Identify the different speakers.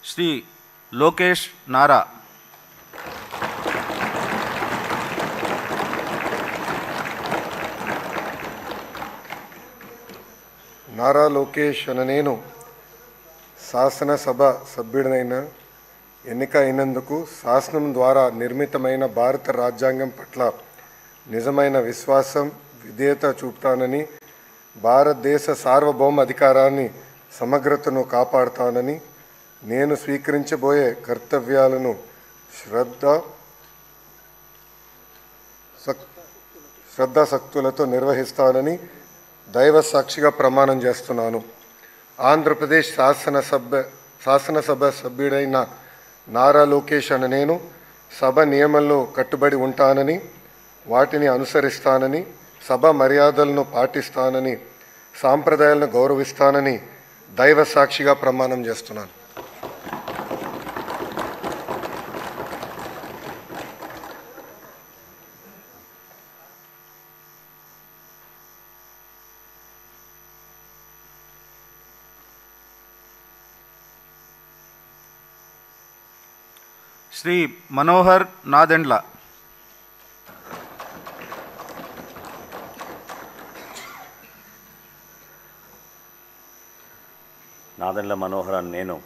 Speaker 1: శ్రీ లోకేష్ నారా.
Speaker 2: నారా లోకేష్ అనే నేను శాసనసభ సభ్యుడినైన ఎన్నిక అయినందుకు శాసనం ద్వారా నిర్మితమైన భారత రాజ్యాంగం పట్ల నిజమైన విశ్వాసం విధేయత చూపుతానని, భారతదేశ సార్వభౌమ అధికారాన్ని సమగ్రతను కాపాడుతానని, నేను స్వీకరించబోయే కర్తవ్యాలను శ్రద్ధాశక్తులతో నిర్వహిస్తానని దైవ సాక్షిగా ప్రమాణం చేస్తున్నాను. ఆంధ్రప్రదేశ్ శాసనసభ సభ్యుడైన నారా లోకేష్ అనే నేను సభ నియమాల్లో కట్టుబడి ఉంటానని, వాటిని అనుసరిస్తానని, సభ మర్యాదలను పాటిస్తానని, సాంప్రదాయాలను గౌరవిస్తానని దైవ సాక్షిగా ప్రమాణం చేస్తున్నాను.
Speaker 1: శ్రీ మనోహర్ నాదెండ్ల.
Speaker 3: నాదెండ్ల మనోహర్ అని నేను